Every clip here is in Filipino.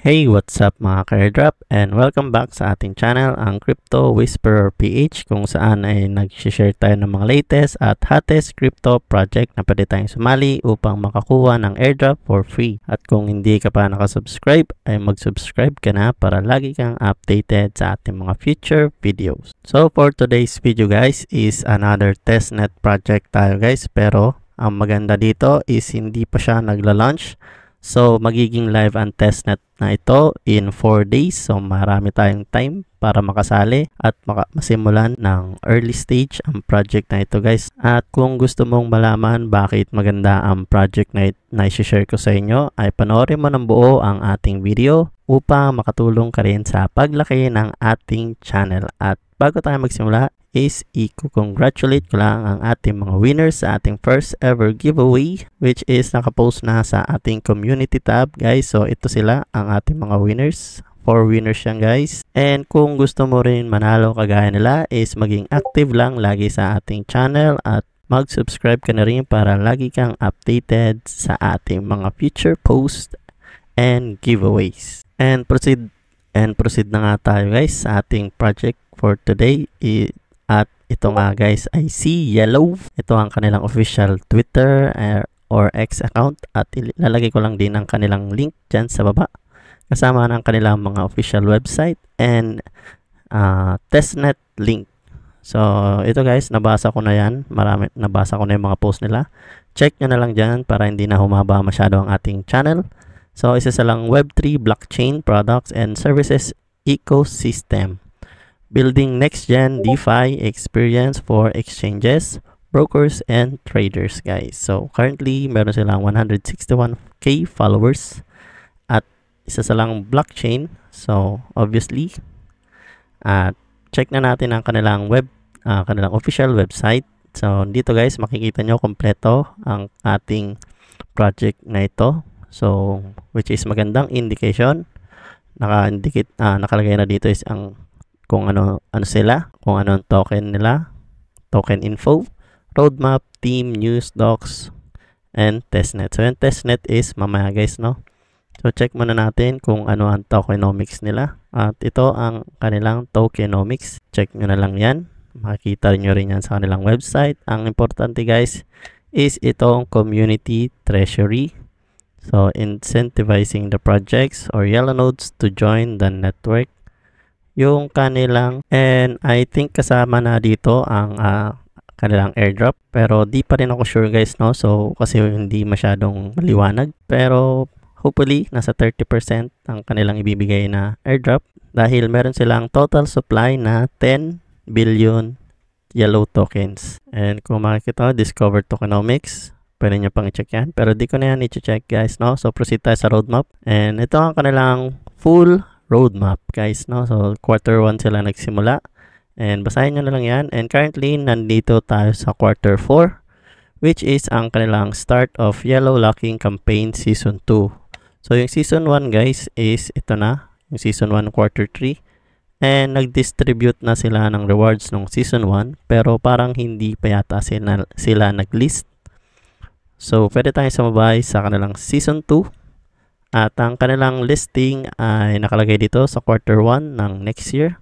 Hey, what's up mga ka-airdrop, and welcome back sa ating channel, ang Crypto Whisperer PH, kung saan ay nag-share tayo ng mga latest at hottest crypto project na pwede tayong sumali upang makakuha ng airdrop for free. At kung hindi ka pa nakasubscribe, ay mag-subscribe ka na para lagi kang updated sa ating mga future videos. So for today's video guys is another testnet project tayo guys, pero ang maganda dito is hindi pa siya nagla-launch. So, magiging live ang testnet na ito in 4 days. So, marami tayong time para makasali at masimulan ng early stage ang project na ito guys. At kung gusto mong malaman bakit maganda ang project na i-share ko sa inyo, ay panoorin mo ng buo ang ating video upang makatulong ka rin sa paglaki ng ating channel. At bago tayo magsimula, is i-congratulate ko lang ang ating mga winners sa ating first ever giveaway, which is nakapost na sa ating community tab guys. So ito sila ang ating mga winners. 4 winners yan guys. And kung gusto mo rin manalo kagaya nila, is maging active lang lagi sa ating channel at mag-subscribe ka na rin para lagi kang updated sa ating mga future posts and giveaways. And proceed na nga tayo guys sa ating project for today. At ito nga guys ay si Yellow. Ito ang kanilang official Twitter or X account, at ilalagay ko lang din ang kanilang link dyan sa baba kasama ng kanilang mga official website and testnet link. So ito guys, nabasa ko na yan, nabasa ko na yung mga post nila. Check nyo na lang dyan para hindi na humaba masyado ang ating channel. So isa lang Web3 blockchain products and services ecosystem, building next-gen DeFi experience for exchanges, brokers, and traders guys. So currently meron silang 161k followers at isa lang blockchain. So obviously check na natin ang kanilang kanilang official website. So dito guys makikita nyo kompleto ang ating project na ito. So which is magandang indication. Nakalagay na dito is ang kung ano sila, kung ano ang token nila, token info, roadmap, team, news, docs, and testnet. So yung testnet is mamaya guys, no? So check muna natin kung ano ang tokenomics nila. At ito ang kanilang tokenomics. Check nyo na lang yan. Makikita nyo rin yan sa kanilang website. Ang importante guys is itong community treasury. So incentivizing the projects or yellow nodes to join the network. Yung kanilang, and I think kasama na dito ang kanilang airdrop, pero di pa rin ako sure guys, no? So kasi hindi masyadong maliwanag, pero hopefully nasa 30% ang kanilang ibibigay na airdrop dahil meron silang total supply na 10 billion yellow tokens. And kung makikita, discover tokenomics, pwede nyo pang i-check yan, pero di ko na yan i-check guys, no? So proceed tayo sa roadmap, and ito ang kanilang full roadmap guys, no? So quarter 1 sila nagsimula, and basahin nyo na lang yan. And currently nandito tayo sa quarter 4, which is ang kanilang start of Yellow Locking Campaign Season 2. So yung Season 1 guys is ito na, yung Season 1 quarter 3, and nag-distribute na sila ng rewards nung Season 1, pero parang hindi pa yata sila nag-list. So pwede tayong sumabay sa kanilang Season 2. At ang kanilang listing ay nakalagay dito sa quarter 1 ng next year.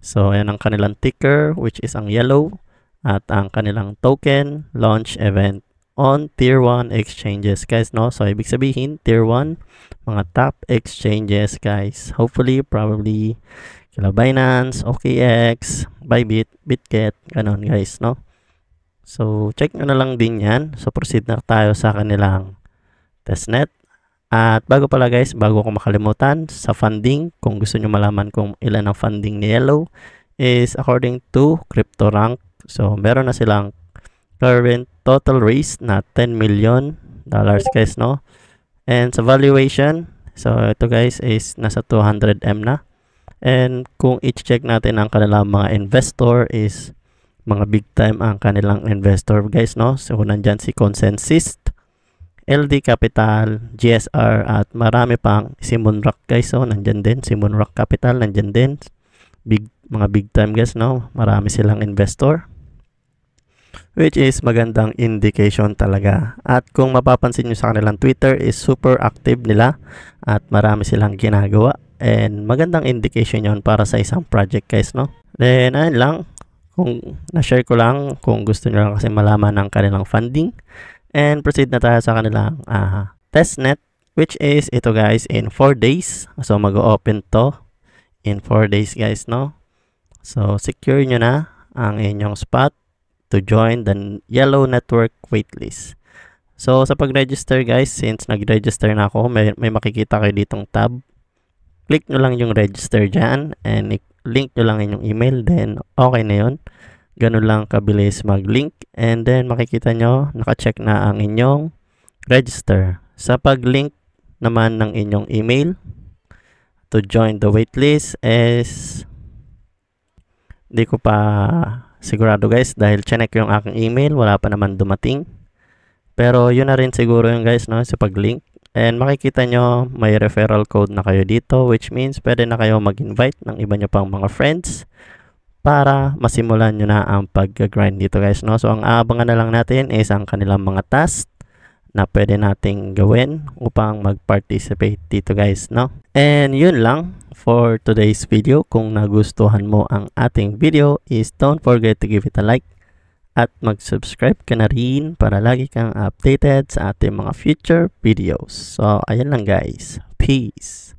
So ayan ang kanilang ticker, which is ang yellow, at ang kanilang token launch event on tier 1 exchanges guys, no? So ibig sabihin tier 1 mga top exchanges guys. Hopefully probably kila Binance, OKX, Bybit, Bitget, ganon guys, no? So check nyo na lang din yan. So proceed na tayo sa kanilang testnet. At bago pala guys, bago ko makalimutan, sa funding, kung gusto nyo malaman kung ilan ang funding ni Yellow, is according to CryptoRank. So meron na silang current total raise na $10 million guys, no? And sa valuation, so ito guys is nasa 200M na. And kung i-check natin ang kanilang mga investor, is mga big time ang kanilang investor guys, no? So nandyan si Consensus, LD Capital, GSR, at marami pang si Moonrock guys. So nandyan din si Moonrock Capital, nandyan din mga big time guys, no? Marami silang investor. which is magandang indication talaga. At kung mapapansin nyo sa kanilang Twitter is super active nila at marami silang ginagawa, and magandang indication yon para sa isang project guys, no? Then ayun lang, kung na-share ko lang kung gusto nyo lang kasi malaman ng kanilang funding, and proceed na tayo sa kanilang testnet, which is ito guys in 4 days. So mag-open to in 4 days guys, no? So secure nyo na ang inyong spot to join the yellow network waitlist. So sa pag-register guys, since nag-register na ako, may makikita kayo ditong tab. Click nyo lang yung register dyan and link nyo lang inyong email, then okay na yun. Ganun lang kabilis mag-link, and then makikita nyo naka-check na ang inyong register. Sa pag-link naman ng inyong email to join the waitlist is di ko pa sigurado guys dahil chinek yung aking email, wala pa naman dumating. Pero yun na rin siguro yung guys, no, sa pag-link. And makikita nyo may referral code na kayo dito, which means pwede na kayo mag-invite ng iba nyo pang mga friends para masimulan nyo na ang pag-grind dito guys, no. So ang aabangan na lang natin is ang kanilang mga task na pwede nating gawin upang mag-participate dito guys, no. And yun lang for today's video. Kung nagustuhan mo ang ating video is don't forget to give it a like at mag-subscribe ka na rin para lagi kang updated sa ating mga future videos. So ayan lang guys, peace!